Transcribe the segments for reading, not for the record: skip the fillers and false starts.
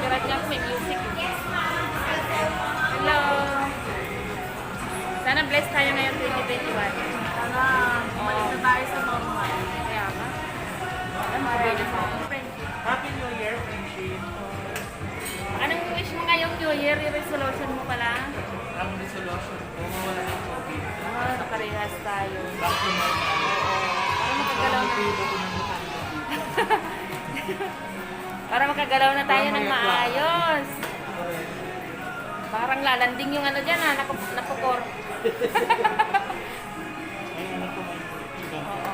Copyright niya ako, may music. Hello. Sana blessed tayo ngayon 2021. Sana bumalik na tayo sa normal. Kaya ba? Ano sabihin mo? Happy New Year, friendship. Anong wish mo ngayong New Year? Yung resolution mo pala? Ang resolution ko, mawala ng COVID. Ah, nakarehas tayo. Back to normal. Para makagalaw na. Motibo ko ng utang. Para makagalaw na tayo ng Para maayos. Parang lalanding yung ano dyan ha, napukor. Ayun, ano ko may Oo.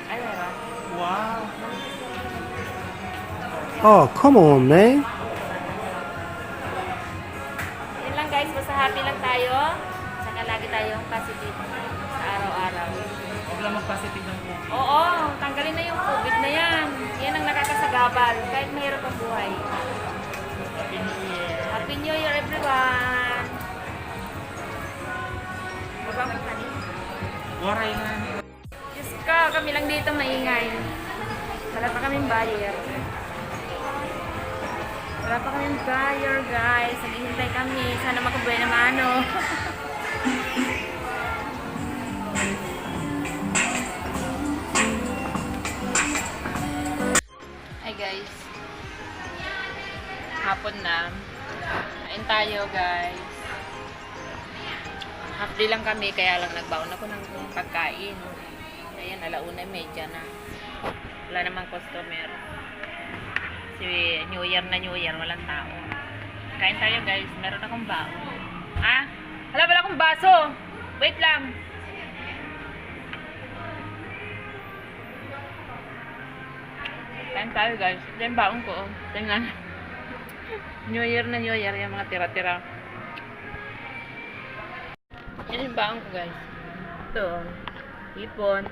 Ay, meron. Wow! Oh, come on, man. Yun lang guys, basta happy lang tayo. Saka lagi tayong positive sa araw-araw. Huwag lang mag-positive ng COVID. Oo, tanggalin na yung COVID na yan. Yan ang nakakasagabal, kahit mahirap ang buhay. Happy New Year. Happy New Year everyone! Diba may kanin? Waray na. Diyos ko, kami lang dito maingay. Wala pa kaming buyer. Wala pa kaming buyer guys. Naghihintay kami. Sana makabuhay na mano. Hi guys. Hapon na. Kain tayo guys. Half day lang kami kaya lang nagbaon ako ng pagkain. Ayan, 1:30 na. Wala namang customer. Si New Year na New Year, walang tao. Kain tayo guys. Meron akong baon. Ha? Wala akong baso. Wait lang. Kain tayo guys. Ito yung baon ko. Oh. Tingnan. New Year na New Year. Yung mga tira-tira. Yan yung baon ko guys. Ito. Oh. Ipon.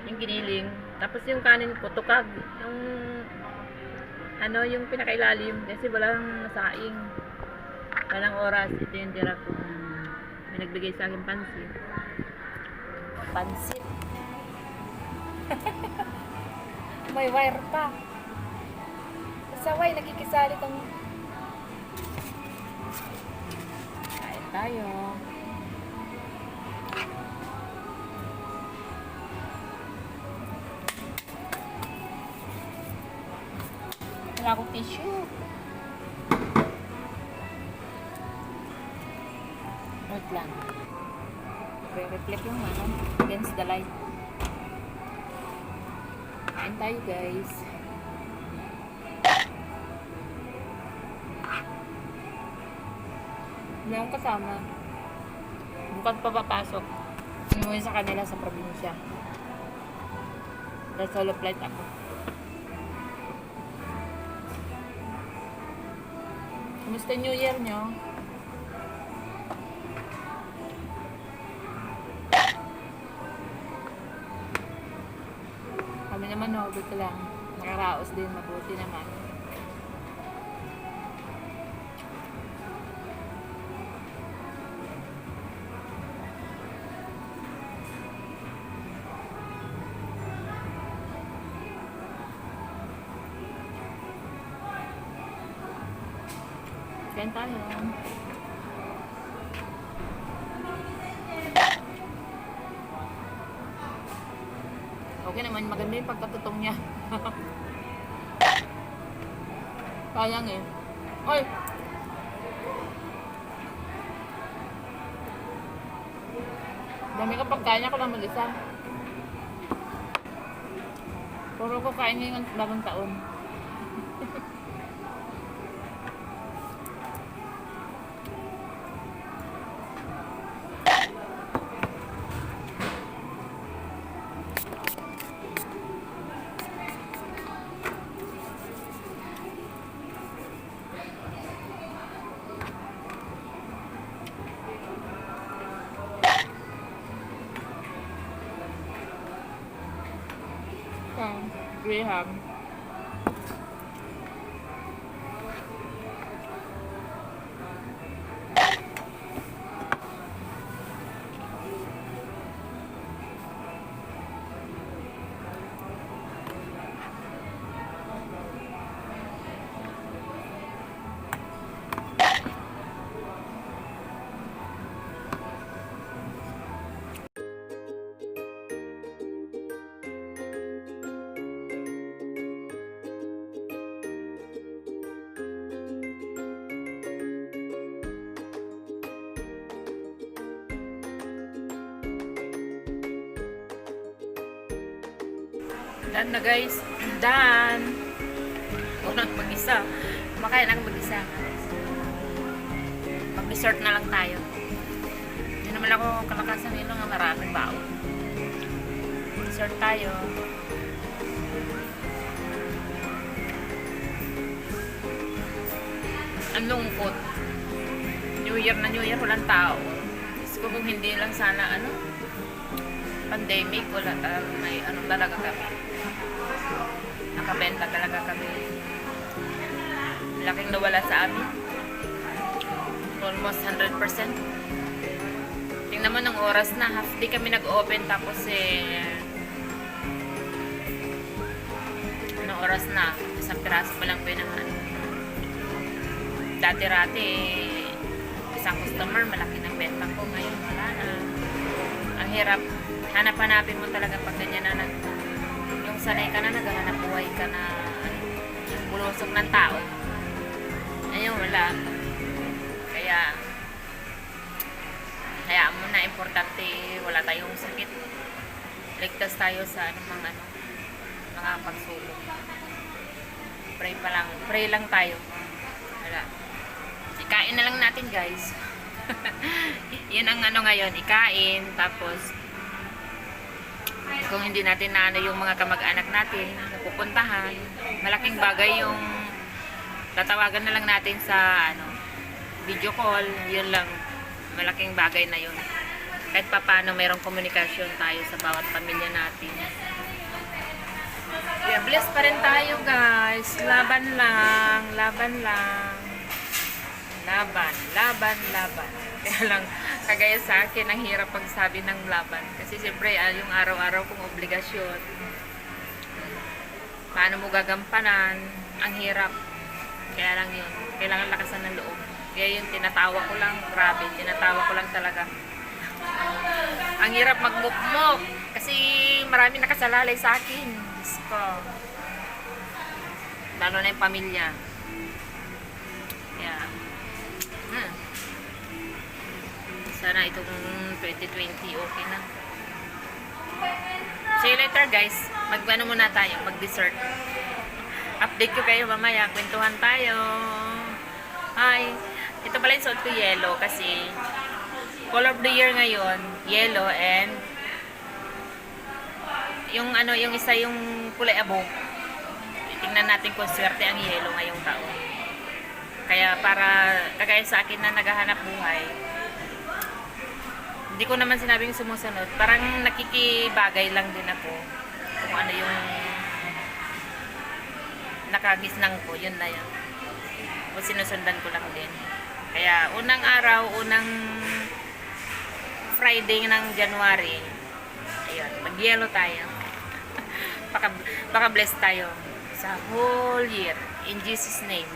Yung giniling. Tapos yung kanin ko. Tukag. Yung ano yung pinakailalim. Kasi walang nasaing. Walang oras. Ito yung tira ko. May nagbigay sa akin pansit. Pansit. May wire pa. Saway, nakikisali kang... Kain tayo. Wala akong tissue. Wait lang. Re-reflect yung ano, against the light. Kain tayo guys. Hindi akong kasama. Bukan pa papasok. Inuwi sa kanila sa probinsya. Dahil solo flight ako. Kumusta New Year nyo? Kami naman no, dito lang. Nakaraos din, mabuti naman. Kain tayo. Okay naman, maganda yung pagkatutong niya. Sayang eh. Oy! Dami ka pagkain ako lang mag-isa. Puro ko kain ngayong bagong taon. Graham. Done na guys. Done. Unang mag-isa. Kumakain ako mag-isa. Mag-dessert na lang tayo. Hindi naman ako kalakasan nila nga maraming baon. Dessert tayo. Ang lungkot. New Year na New Year, walang tao. Diyos ko kung hindi lang sana pandemic, wala may talaga kami. Nakabenta talaga kami. Laking nawala sa amin. Almost 100%. Tingnan mo ng oras na, half day kami nag-open tapos anong oras na, isang piraso pa lang pinahan. Dati-rati isang customer, malaki ng benta ko. Ngayon, wala na. Ang hirap. Hanap-hanapin mo talaga pag ganyan na yung sanay ka na, naghahanap buhay ka na yung bulusok ng tao. Ayun, wala. Kaya mo na importante, wala tayong sakit. Ligtas tayo sa mga pagsubok. Pray lang tayo. Wala. Ikain na lang natin guys. Yun ang ngayon, ikain, tapos kung hindi natin na yung mga kamag-anak natin napupuntahan, malaking bagay yung tatawagan na lang natin sa video call, yun lang, malaking bagay na yun. Kahit paano mayroong komunikasyon tayo sa bawat pamilya natin. Kaya bless pa rin tayo guys. Laban lang. Kaya lang, kagaya sa akin, ang hirap pagsabi ng laban. Kasi siyempre, yung araw-araw kong obligasyon. Paano mo gagampanan? Ang hirap. Kaya lang yun. Kailangan lakasan ng loob. Kaya yun, tinatawa ko lang. Grabe, tinatawa ko lang talaga. Ang hirap magmukmok. Kasi marami nakasalalay sa akin. Diyos ko. Lalo na yung pamilya. Kaya, sana itong 2020 okay na. See you later guys. Muna tayo, mag-dessert. Update ko kayo mamaya, kwentuhan tayo. Hi. Ito pala yung suot ko yellow kasi color of the year ngayon, yellow, and yung yung isa yung kulay abo. Tingnan natin kung swerte ang yellow ngayong taon. Kaya para kagaya sa akin na naghahanap buhay, hindi ko naman sinabing sumusunod. Parang nakikibagay lang din ako kung ano yung nakagisnang ko. Yun na yan. O sinusundan ko lang din. Kaya unang araw, unang Friday ng January, ayun, mag-yellow tayo. Baka bless tayo sa whole year. In Jesus' name.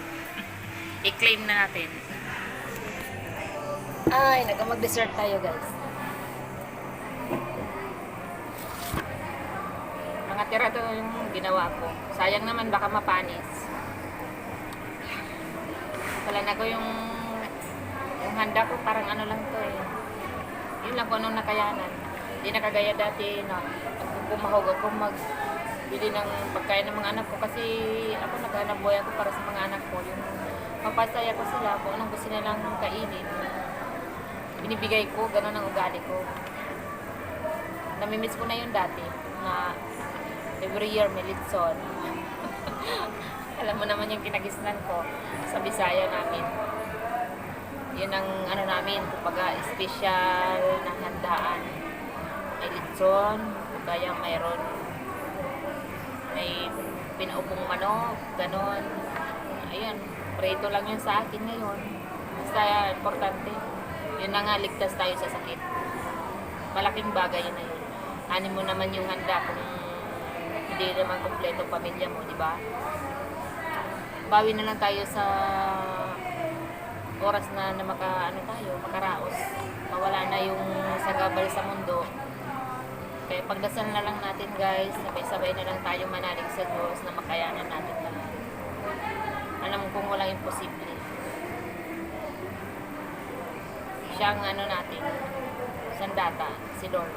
I-claim na natin. Ay, mag-dessert tayo guys. Mga tira to yung ginawa ko. Sayang naman baka mapanis. Wala na ko yung handa ko parang lang to eh. Yun lang ko anong nakayanan. Hindi nakagaya dati na pumahog ako magbili ng pagkain ng mga anak ko kasi ako naghanap buhay ako para sa mga anak ko. Yung mapasaya ko sila kung anong gusto nilang kainin. Binibigay ko, gano'n ang ugali ko. Namimiss ko na yun dati na every year may litson. Alam mo naman yung kinagisnan ko sa Bisaya namin. Yun ang namin, kumbaga special na handaan. May litson, kaya mayroon may pinaupong manok, ganon. Ayan, preto lang yun sa akin ngayon. Basta importante. Yun na nga, ligtas tayo sa sakit. Malaking bagay yun na yun. Hanin mo naman yung handa kung hindi naman kompleto pamilya mo, di ba? Bawi na lang tayo sa oras na makaraos. Mawala na yung sagabal sa mundo. Kaya pagdasal na lang natin guys, sabay-sabay na lang tayo manalig sa Diyos na makayanan natin lahat. Alam mo kung walang imposible. Siya ang natin, sandata, si Lord.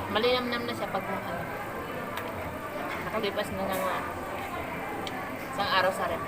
Malinamnam na siya pag ano, nakalipas na ng isang araw sa rep.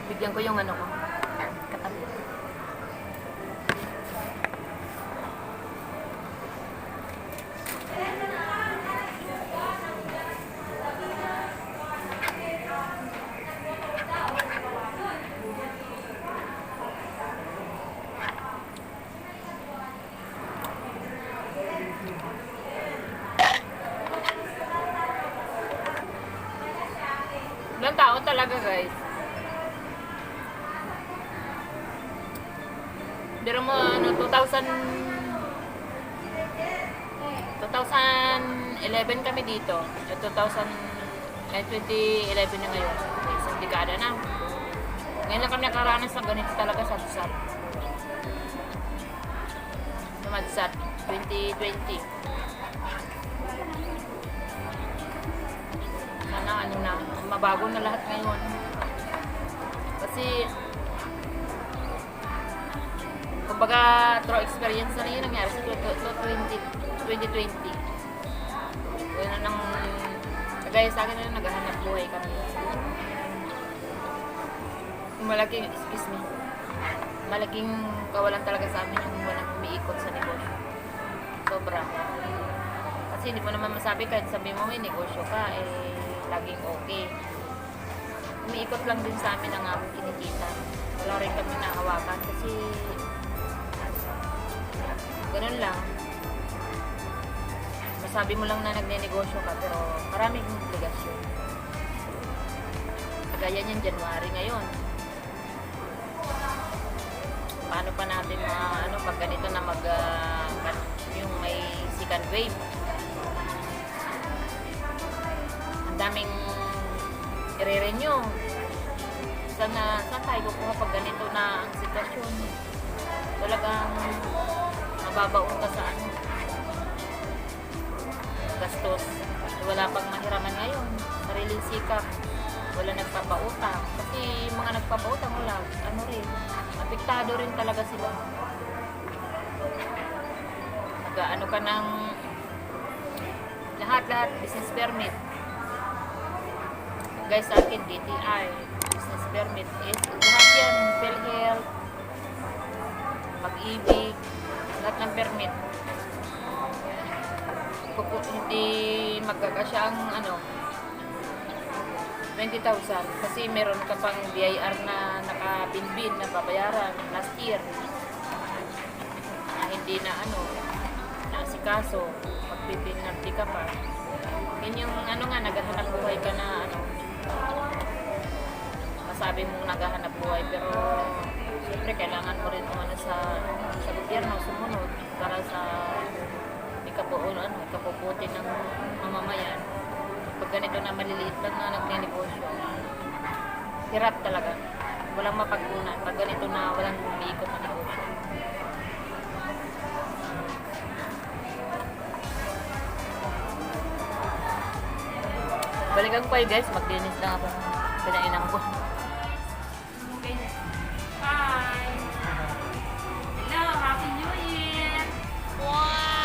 Bigyan ko yung ano ko. Katabi. Ilang tao talaga, guys. Pero mo, ano, 2011 kami dito. 2011 na ngayon. Isang dekada na. Ngayon lang kami nakaranas ng ganito talaga sa Dutsat. Sa Dutsat, 2020. Sana ano na, mabago na lahat ngayon. Kasi kumbaga, through experience na yun nangyari sa 2020. Yun na nang, kagaya sa akin na naghahanap buhay kami. Malaking, excuse me, malaking kawalan talaga sa amin yung walang umiikot sa negosyo. Sobra. Kasi hindi mo naman masabi kahit sabi mo may negosyo ka, eh, laging okay. Umiikot lang din sa amin ang aming kinikita. Wala rin kami nahawakan kasi ganun lang. Masabi mo lang na nagne-negosyo ka pero maraming obligasyon. Kagaya niyan January ngayon. Paano pa natin ano pag ganito na yung may second wave. Ang daming i-renew. Saan tayo kukuha pag ganito na ang sitwasyon? Talagang mababaon ka sa ano, gastos. Wala pang mahiraman ngayon. Sariling sikap. Wala nagpapautang. Kasi mga nagpapautang wala. Ano rin. Apektado rin talaga sila. Nag-ano ka ng lahat business permit. Guys, sa akin DTI business permit is lahat yan. PhilHealth, Pag-ibig, lahat ng permit. Hindi magkakasya ang ano 20,000 kasi meron ka pang BIR na nakabinbin na babayaran last year na hindi na ano na asikaso magpipinarti ka pa. Yun yung ano nga naghahanap buhay ka na ano masabi mong naghahanap buhay pero siyempre kailangan mo rin ano sa gobyerno sumunod para sa ikapuputi ng mamamayan. Pag ganito na maliliit lang na nagne-negosyo, hirap talaga. Walang mapagkunan. Pag ganito na walang umiikot na negosyo. Balikan ko kayo guys, maglinis lang ako. Pinainan ko. Hi! Hello! Happy New Year! Wow!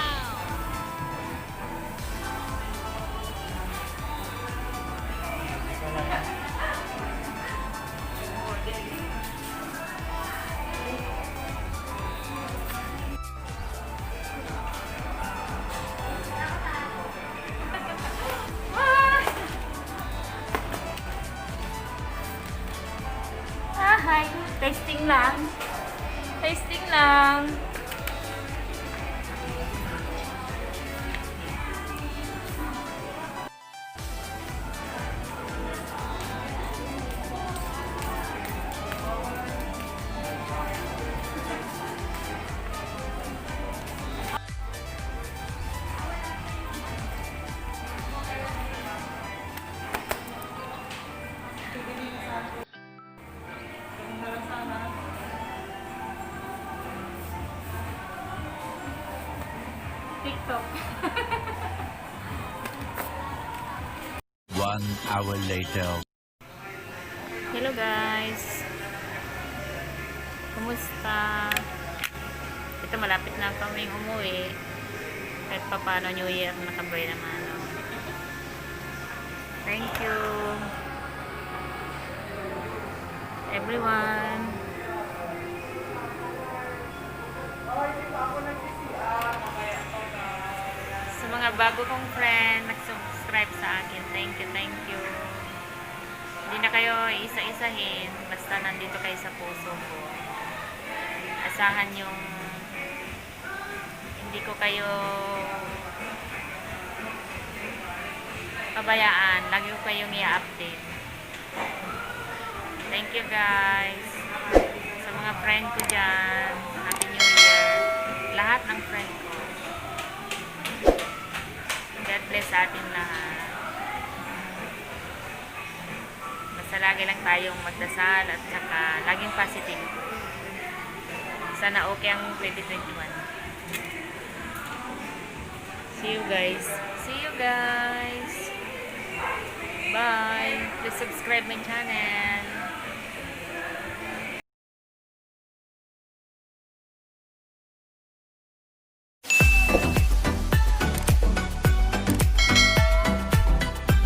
Testing lang. Testing lang. TikTok. 1 hour later. Hello guys. Kumusta? Ito malapit na kaming umuwi. Kahit pa paano New Year nakabay naman. Thank you everyone. Sa mga bago kong friend nag-subscribe sa akin, thank you, thank you. Hindi na kayo isa-isahin, basta nandito kayo sa puso ko. Asahan yung hindi ko kayo pabayaan, lagi ko kayong i-update. Thank you guys. Sa mga friend ko dyan, Happy New Year. Lahat ng friend ko. God bless sa ating lahat. Basta lagi lang tayong magdasal at saka laging positive. Sana okay ang 2021. See you guys. See you guys. Bye. Please subscribe my channel.